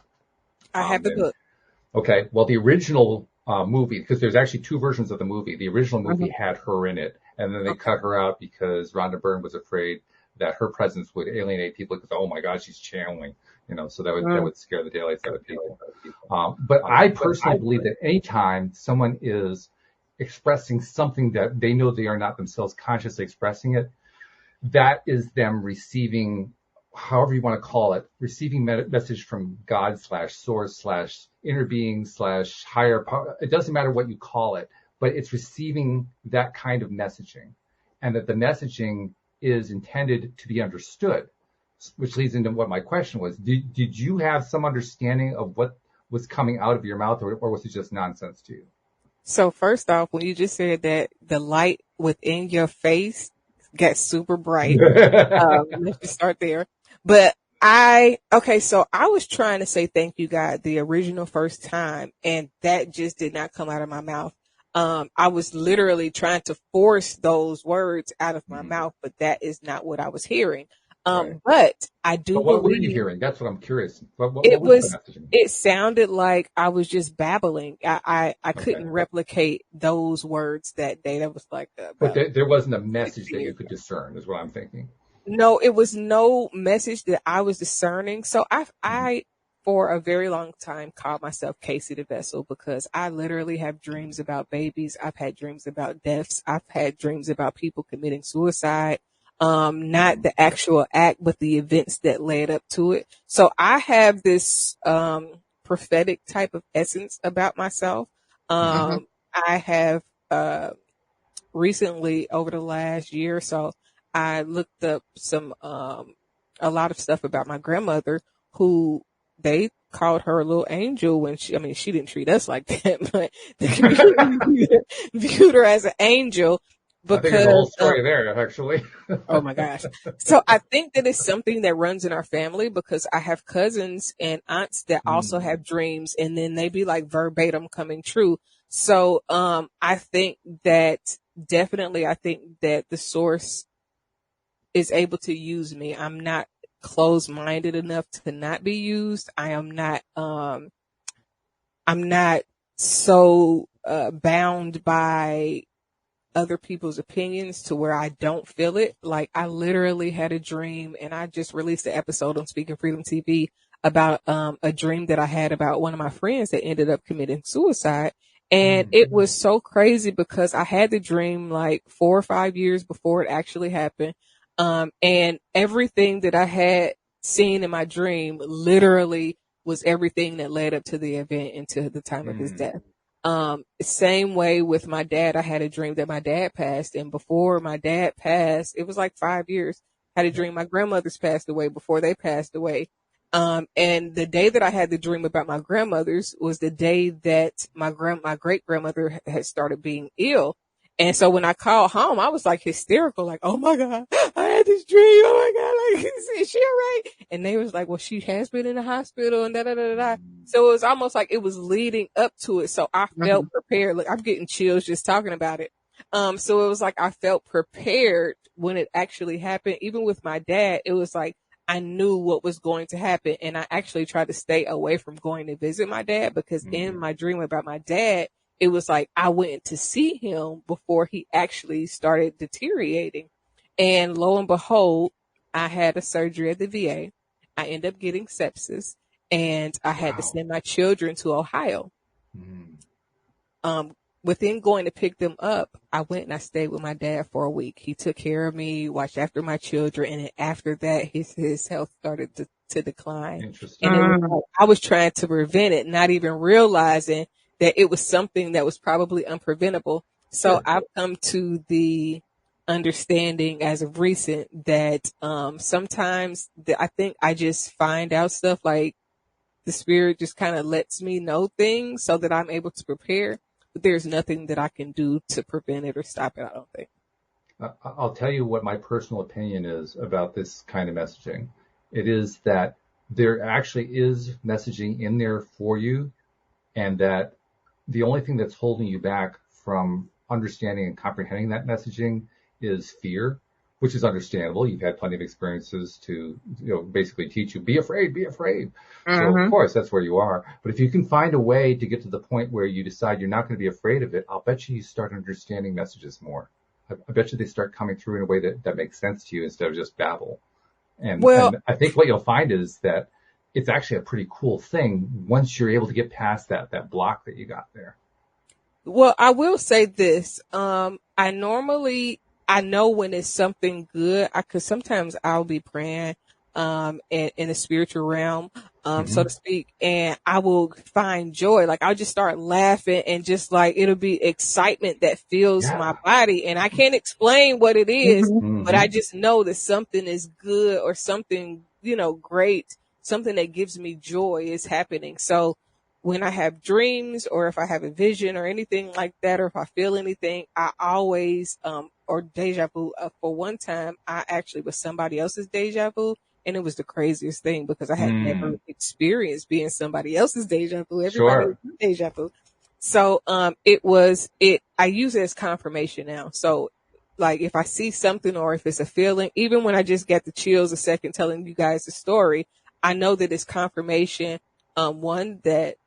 I have the book. Okay. Well, the original movie, because there's actually 2 versions of the movie. The original movie had her in it, and then they cut her out because Rhonda Byrne was afraid that her presence would alienate people, because, oh my God, she's channeling, so that would scare the daylights out of people. But I personally believe that anytime someone is expressing something that they know they are not themselves consciously expressing it, that is them receiving, however you want to call it, receiving message from God / source / inner being / higher power. It doesn't matter what you call it, but it's receiving that kind of messaging, and that the messaging is intended to be understood, which leads into what my question was. Did you have some understanding of what was coming out of your mouth, or was it just nonsense to you? So first off, when you just said that the light within your face got super bright, let's just start there. But so I was trying to say thank you, God, the original first time, and that just did not come out of my mouth. I was literally trying to force those words out of my mouth, but that is not what I was hearing. Right. But I do what were you hearing? That's what I'm curious. It sounded like I was just babbling. I couldn't replicate those words that day. That was like, but there wasn't a message that you could discern, is what I'm thinking. No, it was no message that I was discerning. So I for a very long time called myself Kaci the Vessel, because I literally have dreams about babies. I've had dreams about deaths. I've had dreams about people committing suicide. Not the actual act, but the events that led up to it. So I have this, prophetic type of essence about myself. I have, recently, over the last year or so, I looked up a lot of stuff about my grandmother, who they called her a little angel when she didn't treat us like that, but the community viewed her as an angel. Because, I think there's a whole story there, actually. Oh my gosh. So I think that it's something that runs in our family, because I have cousins and aunts that also have dreams, and then they be like verbatim coming true. So, I think that the source is able to use me. I'm not closed-minded enough to not be used. I'm not so bound by other people's opinions to where I don't feel it. Like, I literally had a dream, and I just released an episode on Speaking Freedom TV about a dream that I had about one of my friends that ended up committing suicide. And it was so crazy because I had the dream like 4 or 5 years before it actually happened. And everything that I had seen in my dream literally was everything that led up to the event and to the time of his death. Same way with my dad. I had a dream that my dad passed, and before my dad passed, it was like 5 years. I had a dream my grandmothers passed away before they passed away. And the day that I had the dream about my grandmothers was the day that my great grandmother had started being ill. And so when I called home, I was like hysterical, like, oh my God, I had this dream. Oh my God, like, is she all right? And they was like, well, she has been in the hospital and da da da da. So it was almost like it was leading up to it. So I felt prepared. Like, I'm getting chills just talking about it. So it was like I felt prepared when it actually happened. Even with my dad, it was like I knew what was going to happen. And I actually tried to stay away from going to visit my dad because in my dream about my dad, it was like I went to see him before he actually started deteriorating. And lo and behold, I had a surgery at the VA. I ended up getting sepsis, and I had to send my children to Ohio. Within going to pick them up, I went and I stayed with my dad for a week. He took care of me, watched after my children, and then after that, his health started to decline. Interesting. And it was like I was trying to prevent it, not even realizing that it was something that was probably unpreventable. So I've come to the understanding as of recent that sometimes I think I just find out stuff, like the spirit just kind of lets me know things so that I'm able to prepare. But there's nothing that I can do to prevent it or stop it, I don't think. I'll tell you what my personal opinion is about this kind of messaging. It is that there actually is messaging in there for you, and that the only thing that's holding you back from understanding and comprehending that messaging is fear, which is understandable. You've had plenty of experiences to, basically teach you, be afraid, be afraid. So of course that's where you are. But if you can find a way to get to the point where you decide you're not going to be afraid of it, I'll bet you start understanding messages more. I bet you they start coming through in a way that makes sense to you instead of just babble. And I think what you'll find is that it's actually a pretty cool thing once you're able to get past that block that you got there. Well, I will say this. I know when it's something good, cause sometimes I'll be praying, in the spiritual realm, so to speak, and I will find joy. Like, I'll just start laughing, and just like, it'll be excitement that fills my body, and I can't explain what it is, but I just know that something is good or something, great. Something that gives me joy is happening. So when I have dreams, or if I have a vision or anything like that, or if I feel anything, I always, or deja vu. For one time, I actually was somebody else's deja vu, and it was the craziest thing because I had never experienced being somebody else's deja vu. Everybody was deja vu. So, I use it as confirmation now. So, like, if I see something or if it's a feeling, even when I just get the chills a second telling you guys the story, I know that it's confirmation, one, that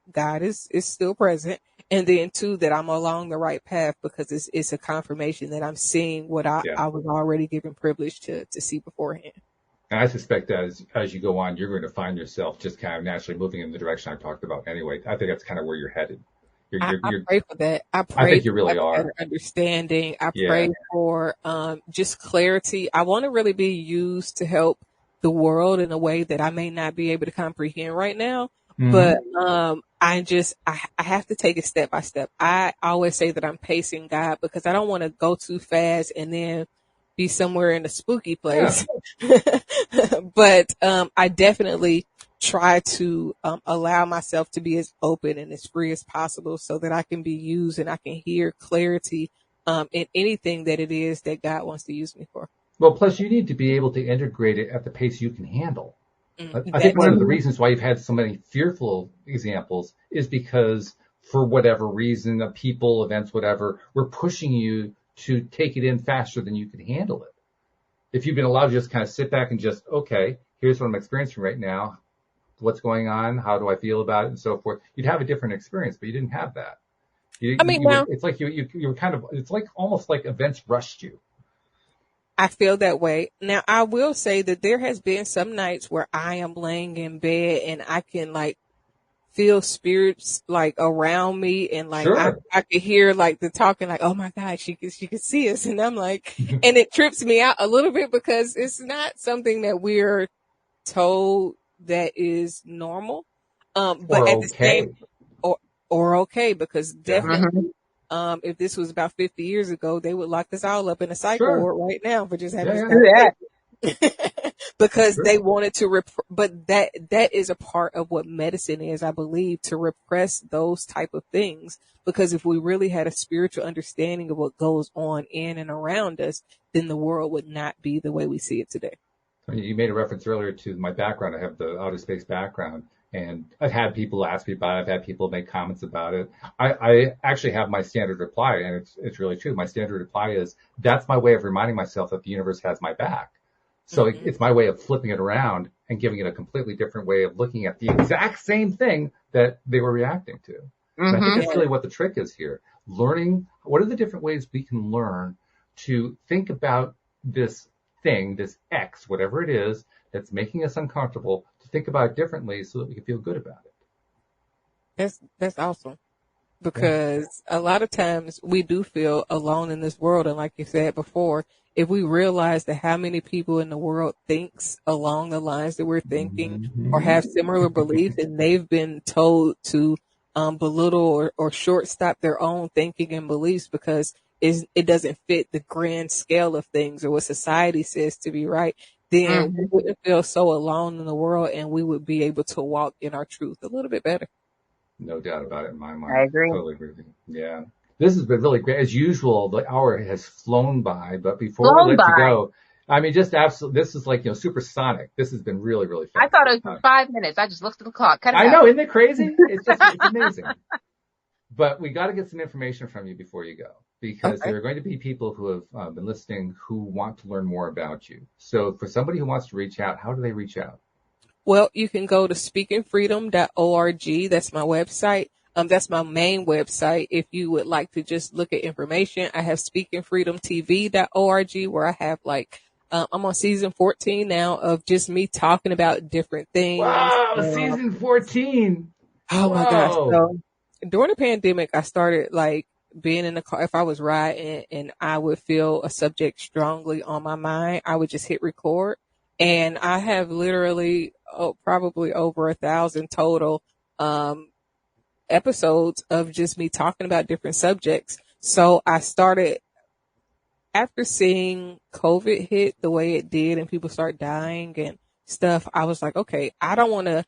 God is still present, and then two, that I'm along the right path, because it's a confirmation that I'm seeing what I was already given privilege to see beforehand. And I suspect that as you go on, you're going to find yourself just kind of naturally moving in the direction I talked about anyway. I think that's kind of where you're headed. I pray for that. I think you really are. Better understanding. I pray for just clarity. I want to really be used to help the world in a way that I may not be able to comprehend right now. But I have to take it step by step. I always say that I'm pacing God, because I don't want to go too fast and then be somewhere in a spooky place. But I definitely try to allow myself to be as open and as free as possible, so that I can be used and I can hear clarity in anything that it is that God wants to use me for. Well, plus you need to be able to integrate it at the pace you can handle. I think one of the reasons why you've had so many fearful examples is because, for whatever reason, people, events, whatever, were pushing you to take it in faster than you could handle it. If you've been allowed to just kind of sit back and just, okay, here's what I'm experiencing right now. What's going on? How do I feel about it? And so forth. You'd have a different experience, but you didn't have that. It's like you were kind of, it's like almost like events rushed you. I feel that way. Now, I will say that there has been some nights where I am laying in bed and I can like feel spirits like around me, and like Sure. I could hear like the talking, like, oh my God, she could see us. And I'm like, and it trips me out a little bit because it's not something that we're told that is normal. But or at okay. the same, or okay, because definitely, if this was about 50 years ago, they would lock us all up in a psych ward right now for just having that. because they wanted to but that is a part of what medicine is, I believe, to repress those type of things. Because if we really had a spiritual understanding of what goes on in and around us, then the world would not be the way we see it today. You made a reference earlier to my background. I have the outer space background, and I've had people ask me about it. I've had people make comments about it. I actually have my standard reply, and it's really true. My standard reply is, that's my way of reminding myself that the universe has my back. So it's my way of flipping it around and giving it a completely different way of looking at the exact same thing that they were reacting to. And I think that's really what the trick is here. Learning, what are the different ways we can learn to think about this thing, this X, whatever it is, that's making us uncomfortable, to think about it differently so that we can feel good about it. That's awesome. Because a lot of times we do feel alone in this world. And like you said before, if we realize that how many people in the world thinks along the lines that we're thinking or have similar beliefs, and they've been told to belittle or shortstop their own thinking and beliefs because it doesn't fit the grand scale of things or what society says to be right, then we wouldn't feel so alone in the world, and we would be able to walk in our truth a little bit better. No doubt about it in my mind. I agree. Totally agree with you. Yeah. This has been really great. As usual, the hour has flown by, but before we let you go, I mean, just absolutely, this is like, supersonic. This has been really, really fun. I thought it was 5 minutes. I just looked at the clock. Cut it out. I know, isn't it crazy? It's amazing. But we got to get some information from you before you go, because there are going to be people who have been listening who want to learn more about you. So for somebody who wants to reach out, how do they reach out? Well, you can go to speakingfreedom.org. That's my website. That's my main website. If you would like to just look at information, I have speakingfreedomtv.org, where I have I'm on season 14 now of just me talking about different things. Wow, season 14. Oh my gosh. So during the pandemic, I started being in the car. If I was riding and I would feel a subject strongly on my mind, I would just hit record. And I have literally probably over 1,000 total episodes of just me talking about different subjects. So I started, after seeing COVID hit the way it did and people start dying and stuff, I was like, okay, I don't want to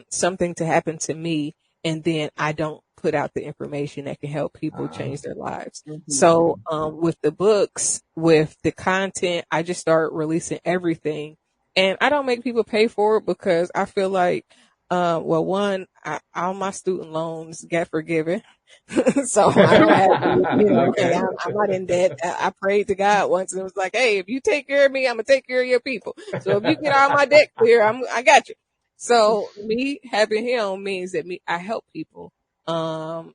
something to happen to me and then I don't put out the information that can help people change their lives. So with the books, with the content, I just start releasing everything. And I don't make people pay for it because I feel like, all my student loans got forgiven. So I don't have, I'm not in debt. I prayed to God once and it was like, hey, if you take care of me, I'm going to take care of your people. So if you get all my debt clear, I got you. So me having him means that I help people. And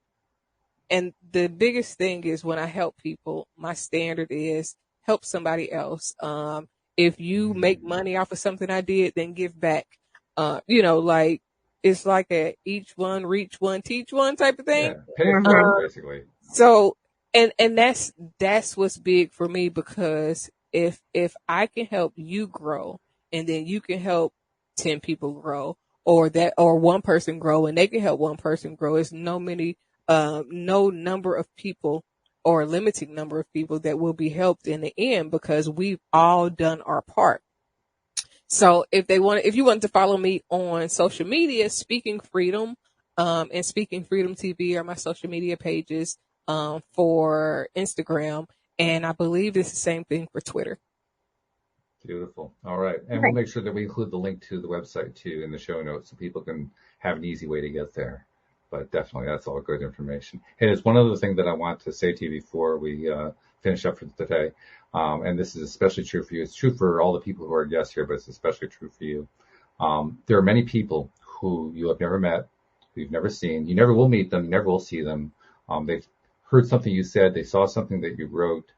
the biggest thing is when I help people, my standard is help somebody else. If you make money off of something I did, then give back. It's like a each one, reach one, teach one type of thing. Yeah, pay it forward, basically. So, and that's what's big for me, because if I can help you grow and then you can help 10 people grow, or one person grow and they can help one person grow, it's no number of people or limiting number of people that will be helped in the end, because we've all done our part. So if you want to follow me on social media, Speaking Freedom, and Speaking Freedom TV are my social media pages, for Instagram. And I believe it's the same thing for Twitter. Beautiful. All right. And we'll make sure that we include the link to the website too in the show notes so people can have an easy way to get there. But definitely that's all good information. Hey, there's one other thing that I want to say to you before we finish up for today. And this is especially true for you. It's true for all the people who are guests here, but it's especially true for you. There are many people who you have never met, who you've never seen. You never will meet them, never will see them. They've heard something you said, they saw something that you wrote.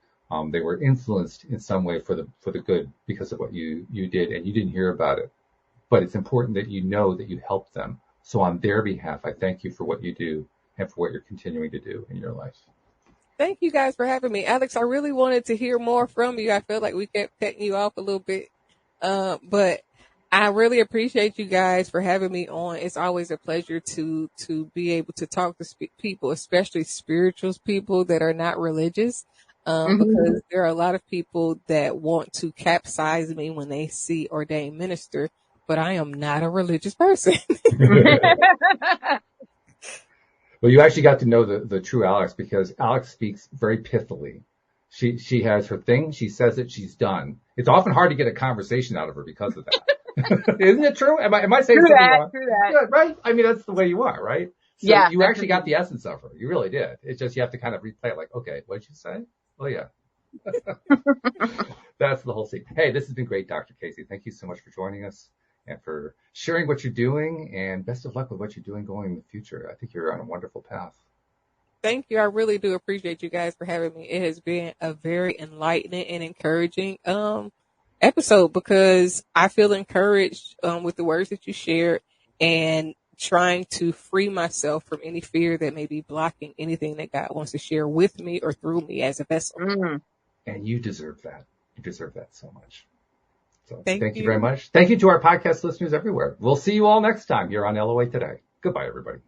They were influenced in some way for the good because of what you did, and you didn't hear about it. But it's important that you know that you helped them. So on their behalf, I thank you for what you do and for what you're continuing to do in your life. Thank you guys for having me. Alex, I really wanted to hear more from you. I feel like we kept cutting you off a little bit. But I really appreciate you guys for having me on. It's always a pleasure to be able to talk to people, especially spiritual people that are not religious. Because there are a lot of people that want to capsize me when they see ordained minister, but I am not a religious person. Well, you actually got to know the true Alex, because Alex speaks very pithily. She has her thing. She says it. She's done. It's often hard to get a conversation out of her because of that. Isn't it true? Am I saying something wrong? True that. Yeah, right? I mean, that's the way you are, right? So yeah. You actually got the essence of her. You really did. It's just you have to kind of replay it like, okay, what did you say? Oh, yeah. That's the whole thing. Hey, this has been great, Dr. Kaci. Thank you so much for joining us and for sharing what you're doing, and best of luck with what you're doing going in the future. I think you're on a wonderful path. Thank you. I really do appreciate you guys for having me. It has been a very enlightening and encouraging episode, because I feel encouraged with the words that you shared, and trying to free myself from any fear that may be blocking anything that God wants to share with me or through me as a vessel. And you deserve that. You deserve that so much. So thank you very much. Thank you to our podcast listeners everywhere. We'll see you all next time here on LOA Today. Goodbye, everybody.